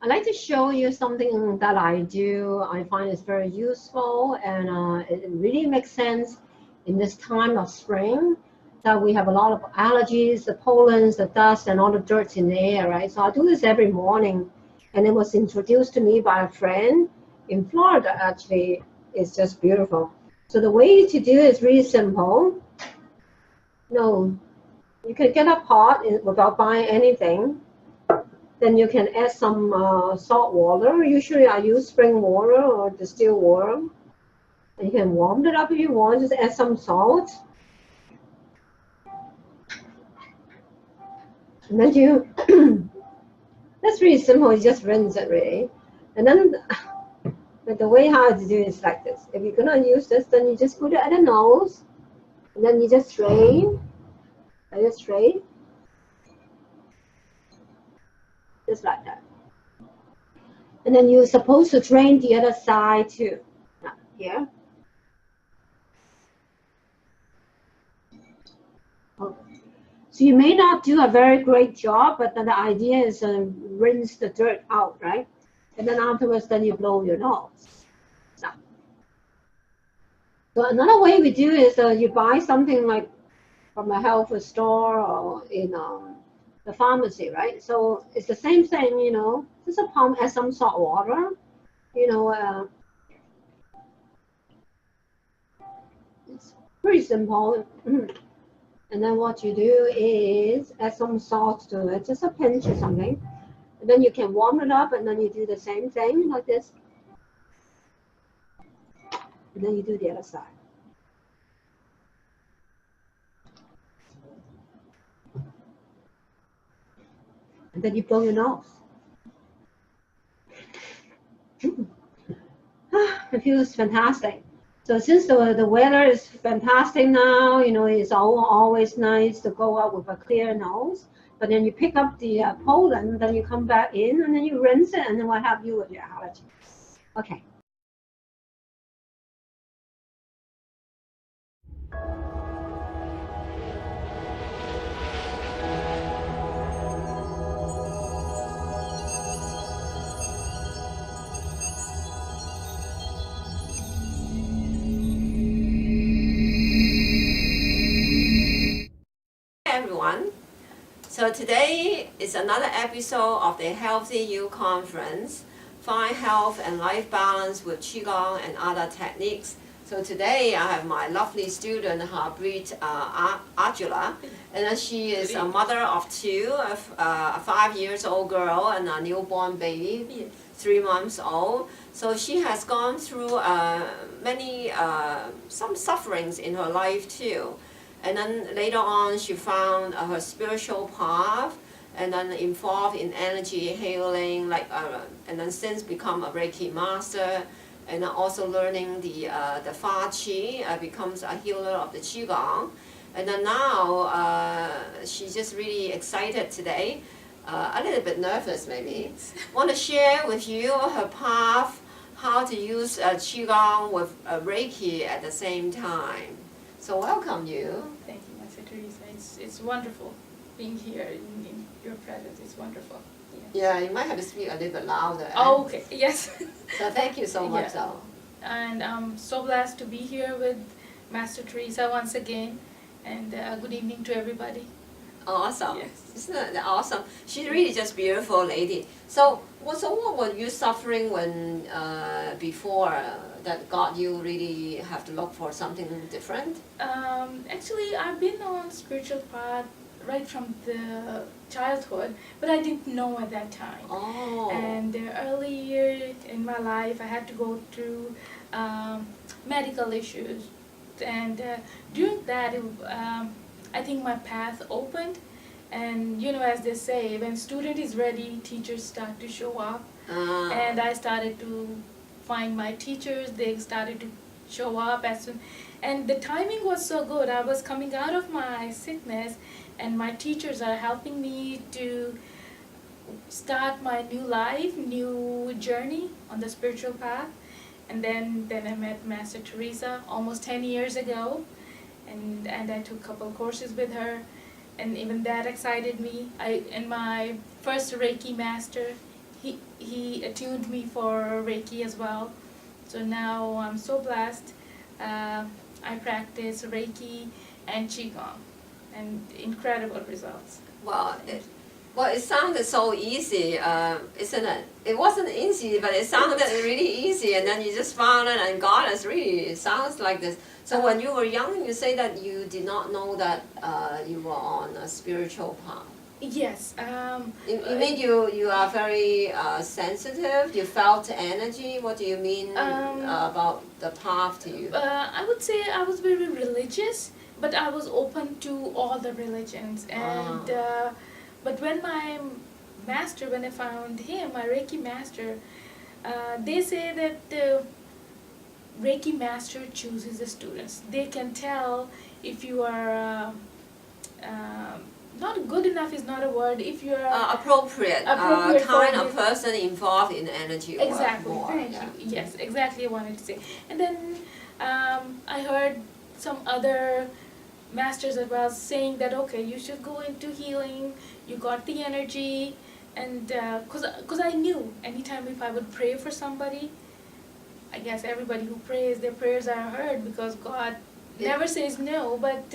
I'd like to show you something that I do. I find it's very useful and it really makes sense in this time of spring that we have a lot of allergies, the pollens, the dust, and all the dirt in the air, right? So I do this every morning, and it was introduced to me by a friend in Florida, actually. It's just beautiful. So the way to do it is really simple. No, you can get a pot without buying anything. Then you can add some salt water. Usually I use spring water or distilled water. And you can warm it up if you want. Just add some salt. And then you, that's really simple. You just rinse it really. And then the way how to do it is like this. If you're gonna use this, then you just put it at the nose. And then you just strain. I just strain. Just like that. And then you're supposed to drain the other side too. Now, here. Okay. So you may not do a very great job, but the idea is rinse the dirt out, right? And then afterwards, then you blow your nose. Now, so another way we do is you buy something like from a health food store or in the pharmacy, right? So it's the same thing, just a pump, add some salt water, you know, it's pretty simple. And then what you do is add some salt to it, just a pinch or something. And then you can warm it up, and then you do the same thing like this. And then you do the other side. And then you blow your nose. It feels fantastic. So since the weather is fantastic now, it's always nice to go out with a clear nose. But then you pick up the pollen, then you come back in, and then you rinse it, and then what have you with your allergy? Okay. Everyone. So today is another episode of the Healthy You Conference, Find Health and Life Balance with Qigong and other techniques. So today I have my lovely student, Harpreet Ajula, and then she is a mother of two, a 5-year-old girl and a newborn baby, 3 months old. So she has gone through many, some sufferings in her life too. And then later on, she found her spiritual path, and then involved in energy healing, and then since become a Reiki master, and then also learning the Fa Qi, becomes a healer of the Qigong. And then now she's just really excited today, a little bit nervous maybe. Want to share with you her path, how to use Qigong with Reiki at the same time. So welcome you. Thank you, Master Teresa. It's wonderful being here in your presence. It's wonderful. Yeah, you might have to speak a little bit louder. Oh, okay. Yes. So thank you so much, though. And I'm so blessed to be here with Master Teresa once again. And good evening to everybody. Awesome. Yes. Isn't that awesome? She's really just beautiful lady. So what were you suffering when before that got you really have to look for something different? Actually, I've been on spiritual path right from the childhood, but I didn't know at that time. Oh. And earlier in my life, I had to go through medical issues, and during that, I think my path opened. And as they say, when student is ready, teachers start to show up. And I started to find my teachers. They started to show up as soon, and the timing was so good. I was coming out of my sickness, and my teachers are helping me to start my new life, new journey on the spiritual path. And then I met Master Teresa almost 10 years ago, and I took a couple courses with her, and even that excited me. And my first Reiki master, he attuned me for Reiki as well. So now I'm so blessed. I practice Reiki and Qigong, and incredible results. Well, it sounded so easy, isn't it? It wasn't easy, but it sounded really easy, and then you just found it and got it. Really, it sounds like this. So when you were young, you say that you did not know that you were on a spiritual path. Yes. You mean you are very sensitive? You felt energy? What do you mean about the path to you? I would say I was very religious, but I was open to all the religions. And but when when I found him, my Reiki master, they say that the Reiki master chooses the students. They can tell if you are not good enough is not a word. If you're appropriate kind of person involved in energy work. Exactly. More, Thank you. Yes, exactly. I wanted to say. And then I heard some other masters as well saying that okay, you should go into healing. You got the energy, and because I knew anytime if I would pray for somebody, I guess everybody who prays, their prayers are heard because God never says no. But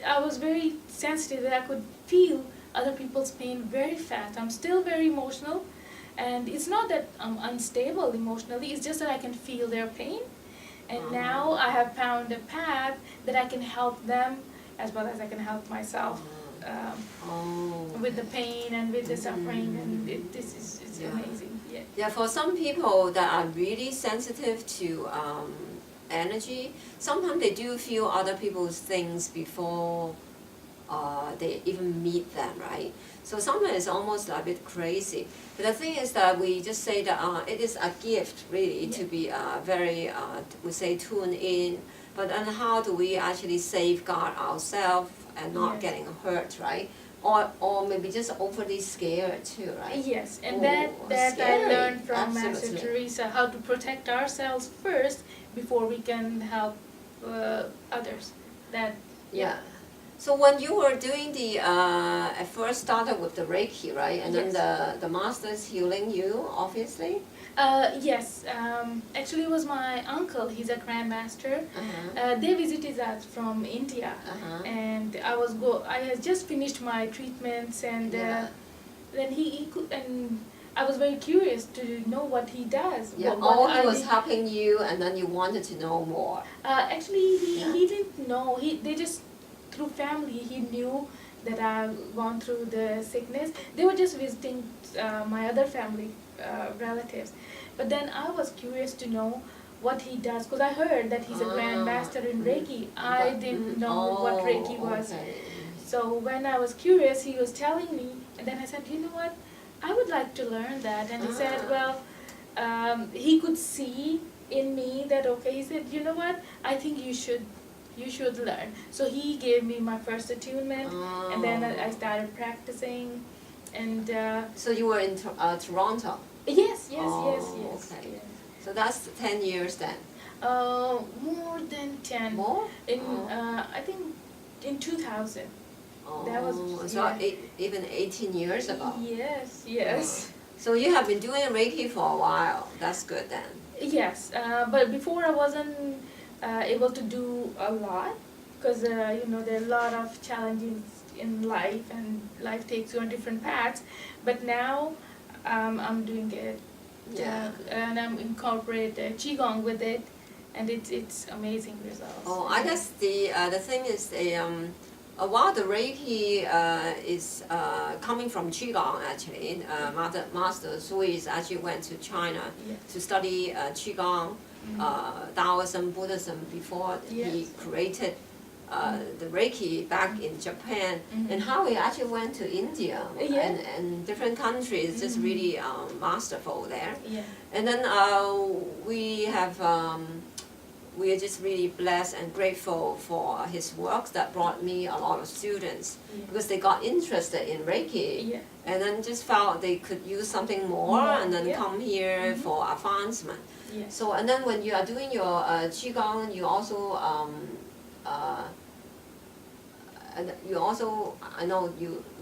I was very sensitive that I could feel other people's pain very fast. I'm still very emotional, and it's not that I'm unstable emotionally. It's just that I can feel their pain, and now I have found a path that I can help them as well as I can help myself with the pain and with the suffering, and it's amazing. Yeah. Yeah, for some people that are really sensitive to energy, sometimes they do feel other people's things before they even meet them, right? So sometimes it's almost a bit crazy. But the thing is that we just say that it is a gift, really, to be very, we say, tuned in. But then how do we actually safeguard ourselves and not getting hurt, right? Or maybe just overly scared too, right? Yes, and that I learned from Master Absolutely. Teresa, how to protect ourselves first before we can help others. Yeah. So when you were doing the, at first started with the Reiki, right? And then the master's healing you, obviously? Yes, actually it was my uncle, he's a grandmaster. They visited us from India, and I had just finished my treatments, and then he could, and I was very curious to know what he does. Yeah, he was helping you, and then you wanted to know more. Actually, he didn't know. They just, through family, he knew that I've gone through the sickness. They were just visiting my other family relatives. But then I was curious to know what he does, because I heard that he's a grandmaster in Reiki. I didn't know what Reiki was. Okay. So when I was curious, he was telling me, and then I said, you know what, I would like to learn that. And he said, well, he could see in me that, okay, he said, you know what, I think you should learn. So he gave me my first attunement, and then I started practicing. And so you were in Toronto? Yes. Okay. Yes. So that's 10 years then? More than 10. More? I think in 2000. That was so even 18 years ago? Yes. So you have been doing Reiki for a while. That's good then. Yes, but before I wasn't able to do a lot, because there are a lot of challenges in life, and life takes you on different paths. But now I'm doing it, and I'm incorporate Qigong with it, and it's amazing results. Oh, I guess the thing is while the Reiki is coming from Qigong actually, Master Sui actually went to China to study Qigong, Taoism, Buddhism before he created the Reiki back in Japan, and how he actually went to India and different countries, just really masterful there. And then we are just really blessed and grateful for his works that brought me a lot of students because they got interested in Reiki and then just felt they could use something more and then come here for advancement. So, and then when you are doing your Qigong, you also and you also, I know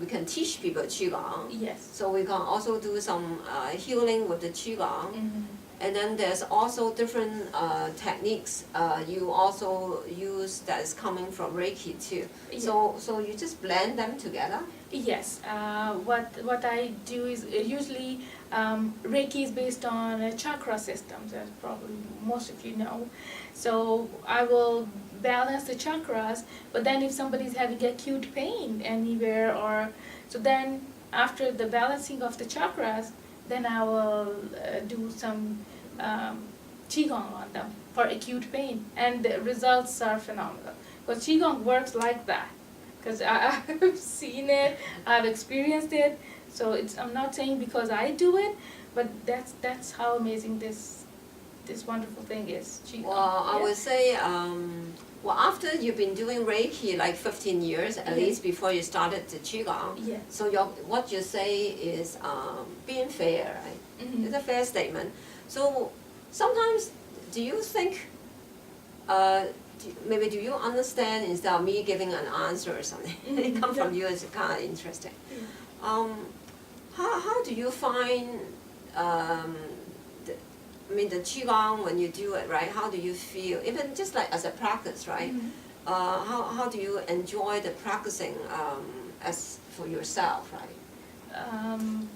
we can teach people Qigong. Yes. So we can also do some healing with the Qigong. Mm-hmm. And then there's also different techniques you also use that is coming from Reiki too. Yeah. So you just blend them together? Yes. What I do is usually Reiki is based on chakra systems, as probably most of you know. So I will balance the chakras, but then if somebody's having acute pain anywhere, or so then after the balancing of the chakras, then I will do some Qigong on them for acute pain, and the results are phenomenal. Because Qigong works like that. Because I've seen it, I've experienced it. So I'm not saying because I do it, but that's how amazing this wonderful thing is, Qigong. Well, I Yeah. would say, well, after you've been doing Reiki like 15 years, at least before you started the Qigong, Yeah. so what you say is being fair, right? Mhm. It's a fair statement. So sometimes, do you think, maybe do you understand instead of me giving an answer or something? It comes from you, it's kind of interesting. How do you find, the Qigong when you do it, right? How do you feel? Even just like as a practice, right? Mhm. How do you enjoy the practicing as for yourself, right?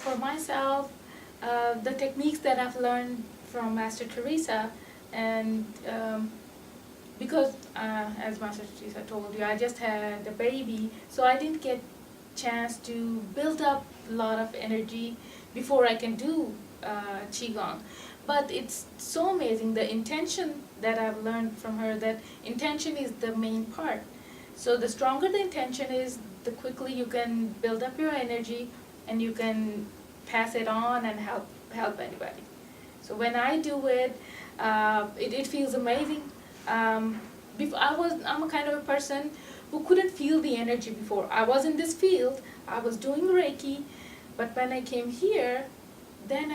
For myself, the techniques that I've learned from Master Teresa, and because as Master Teresa told you, I just had a baby, so I didn't get chance to build up a lot of energy before I can do Qigong. But it's so amazing, the intention that I've learned from her, that intention is the main part. So the stronger the intention is, the quickly you can build up your energy and you can pass it on and help anybody. So when I do it, it feels amazing. I'm a kind of a person who couldn't feel the energy before. I was in this field, I was doing Reiki, but when I came here, then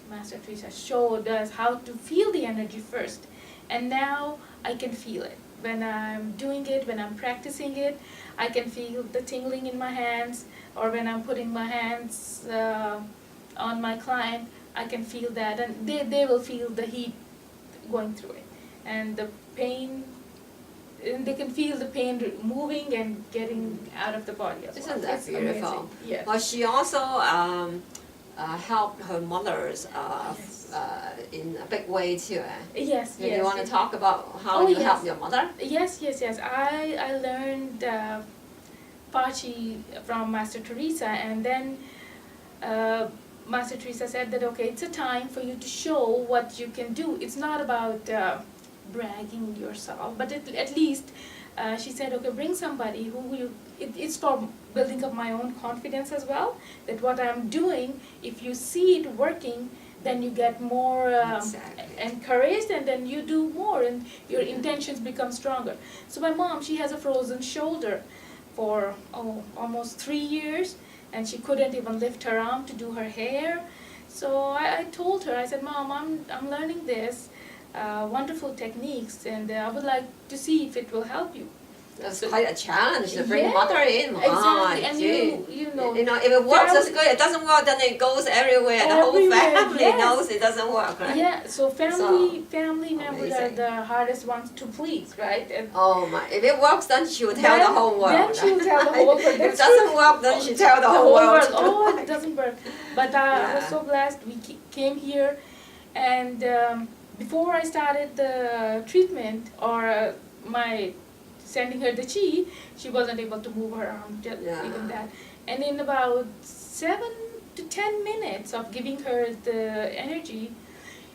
Master Teresa showed us how to feel the energy first, and now I can feel it. When I'm doing it, when I'm practicing it, I can feel the tingling in my hands, or when I'm putting my hands on my client, I can feel that, and they will feel the heat going through it, and the pain, and they can feel the pain moving and getting out of the body as well. Isn't that It's beautiful? amazing. Yes. Well, she also helped her mothers Yes. in a big way too. Yes, Do yes. you want to talk about how Oh, you yes. helped your mother? Yes. I learned Pachi from Master Teresa, and then Master Teresa said that, okay, it's a time for you to show what you can do. It's not about bragging yourself, but at least she said, okay, bring somebody who it's for building up my own confidence as well, that what I'm doing, if you see it working, then you get more Exactly. encouraged, and then you do more, and your intentions become stronger. So my mom, she has a frozen shoulder for almost 3 years, and she couldn't even lift her arm to do her hair. So I told her, I said, Mom, I'm learning this wonderful techniques, and I would like to see if it will help you. That's quite a challenge to bring Yeah, mother in. exactly, and gee. you know, if it works, that's family- good. It doesn't work, then it goes everywhere. The whole Everywhere, family yes. knows it doesn't work, right? Yeah, so family members are amazing. the hardest ones to please, right? And Oh my! If it works, then she will tell the whole world. Then she will tell the whole world. If it That's doesn't true. work, then she tell the whole world. Oh, it doesn't work. But I was Yeah. so blessed. We came here, and before I started the treatment or my sending her the chi, she wasn't able to move her arm, just Yeah. even that. And in about 7 to 10 minutes of giving her the energy,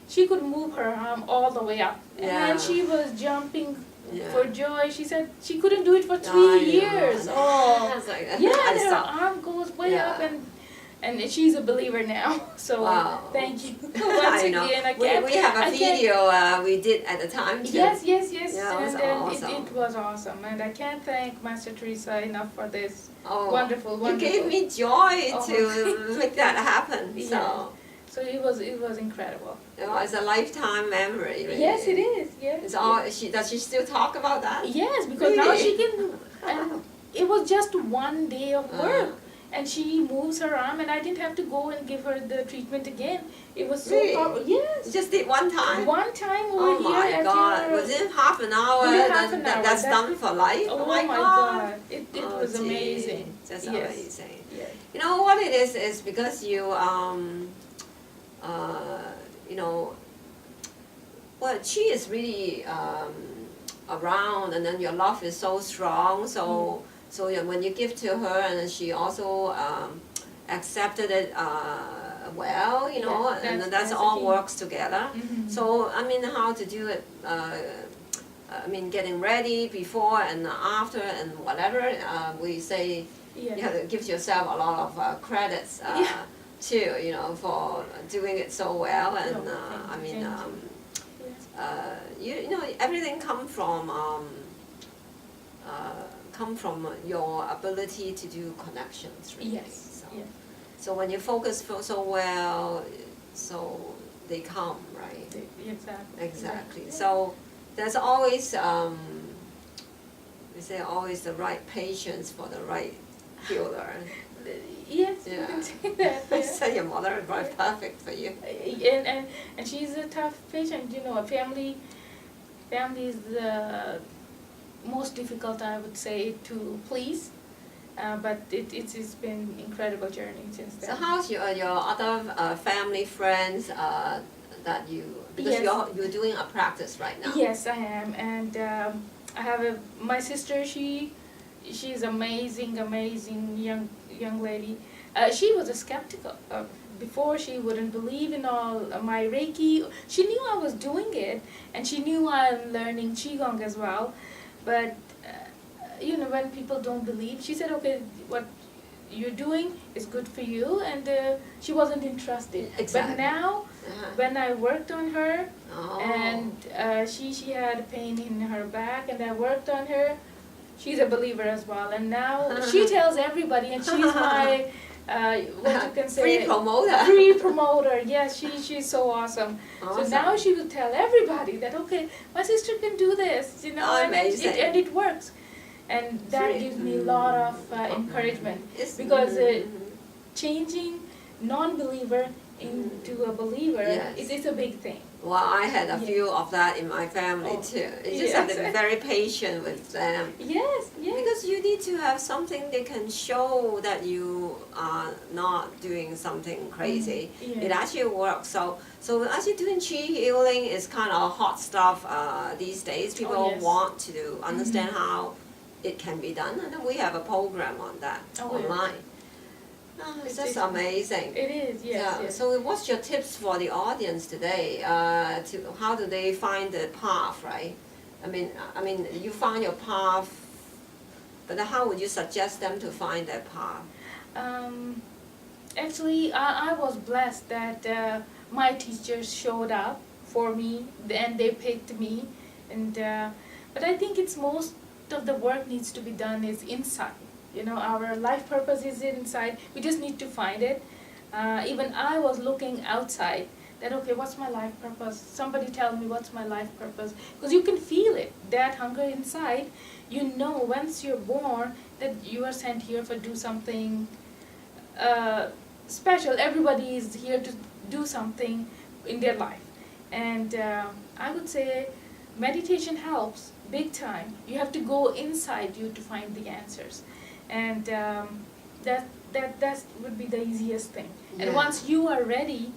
she could move her arm all the way up. Yeah. And she was jumping Yeah. for joy. She said she couldn't do it for I 3 know. years. Oh, It's like- yeah, I and her saw- arm goes way Yeah. up, and she's a believer now. So Wow. thank you once I know. again. I We can't. have a I can't- video we did at the time too. Yes. Yeah, it was And then awesome. it was awesome, and I can't thank Master Teresa enough for this. Oh, Wonderful, You gave wonderful. me joy Oh. to make that happen. So Yeah. So it was incredible. it's a lifetime memory. Really. Yes, it is. Yes. It's all. Does she still talk about that? Yes, because now Really? she can And it was just one day of work. And she moves her arm, and I didn't have to go and give her the treatment again. It was so Really? powerful. Yes. You just did one time? One time over Oh here my at God! your... Within half an hour, Within half an hour, that's done for life. Oh my my God! God. It Oh, was gee, amazing. Just Yes. amazing. Yes. You know what it is because you you know, well, she is really around, and then your love is so strong. So so when you give to her, and then she also accepted it well, you know, Yeah, and that's that's a all key. works together. Mhm. So I mean, how to do it? I mean, getting ready before and after and whatever. We say Yes. you have to give yourself a lot of credits Yeah. too, you know, for doing it so well. And No, I thank you, mean, thank you. you know, everything come from your ability to do connections, really. Yes. So, Yes. so when you focus so well, so they come, right? Exactly. Exactly. Yeah. So there's always, we say always the right patience for the right healer. Yes, you Yeah. can say that. I Yeah. said your mother is right, perfect for you. And she's a tough patient. You know, a family is the most difficult, I would say, to please. But it's been incredible journey since then. So how's your other family friends that you, because Yes. you're doing a practice right now? Yes, I am, and I have my sister. She's amazing young lady. She was a skeptical. Before, she wouldn't believe in all my Reiki. She knew I was doing it, and she knew I'm learning Qigong as well. But you know, when people don't believe, she said, "Okay, what you're doing is good for you," and she wasn't interested. Exactly. But now, when I worked on her, Oh. and she had a pain in her back, and I worked on her. She's a believer as well, and now she tells everybody, and she's my what you can say, Free promoter. Free promoter. Yes, she's so awesome. Awesome. So now she will tell everybody that, okay, my sister can do this, you know, Amazing. and it works, and that Free. gives me a lot of encouragement, It's- because changing non-believer into a believer Yes. is a big thing. Well, I had a Yes. few of that in my family Oh. too. You just have to be Yes. very patient with them. Yes, yes. Because you need to have something they can show that you are not doing something crazy. Yeah. It actually works. So actually doing Qi healing is kind of hot stuff these days. People yes. want to understand how it can be done, and then we have a program on that Oh, yes. online. It's just It's- amazing. It is, yes, Yeah. yes. So what's your tips for the audience today? To how do they find the path, right? I mean, you found your path, but how would you suggest them to find their path? Actually, I was blessed that my teachers showed up for me, and they picked me, and but I think it's most of the work needs to be done is inside. You know, our life purpose is inside. We just need to find it. Even I was looking outside. That, okay, what's my life purpose? Somebody tell me what's my life purpose, because you can feel it, that hunger inside. You know, once you're born, that you are sent here for do something special. Everybody is here to do something in their life, and I would say meditation helps big time. You have to go inside you to find the answers, and that would be the easiest thing. Yeah. And once you are ready,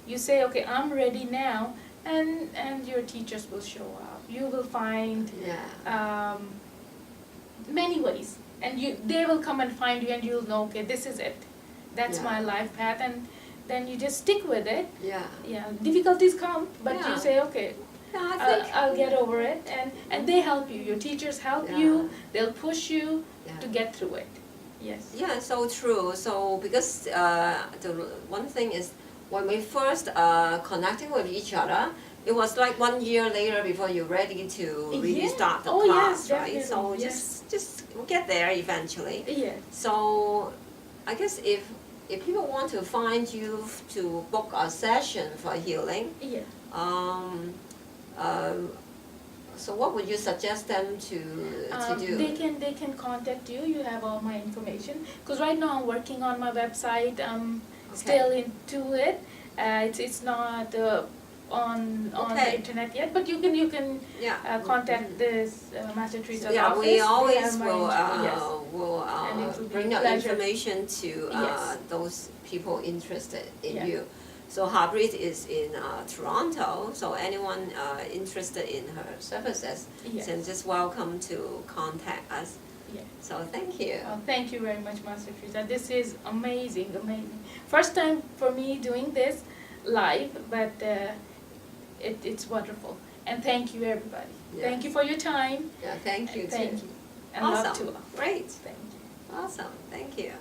you say, okay, I'm ready now, and your teachers will show up. You will find Yeah. many ways, and they will come and find you, and you'll know, okay, this is it. That's Yeah. my life path, and then you just stick with it. Yeah. Yeah, difficulties come, but Yeah. you say, okay, Yeah, I think. I'll get over it, and they help you. Your teachers help Yeah. you. They'll push you Yeah. to get through it. Yes. Yeah, so true. So because the one thing is when we first connecting with each other, it was like 1 year later before you're ready to really Yeah. start the Oh, class, yes, right? So definitely, yes. just get there eventually. Yeah. So I guess if people want to find you to book a session for healing, Yeah. um, So what would you suggest them to do? They can contact you. You have all my information. Because right now I'm working on my website. I'm still into it. It's not on Okay. the internet yet, but you can Yeah. contact this Master Teresa's Yeah, office. we They always have my will, yes. And it will be bring a out pleasure. information to Yes. those people interested in Yeah. you. So Harpreet is in Toronto, so anyone interested in her services, Yes. then just welcome to contact us. Yeah. So thank you. Thank you very much, Master Teresa. This is amazing. First time for me doing this live, but it's wonderful. And thank you, everybody. Yeah. Thank you for your time. Yeah, thank you Thank too. you. And love Awesome. to all. Great. Thank you. Awesome. Thank you.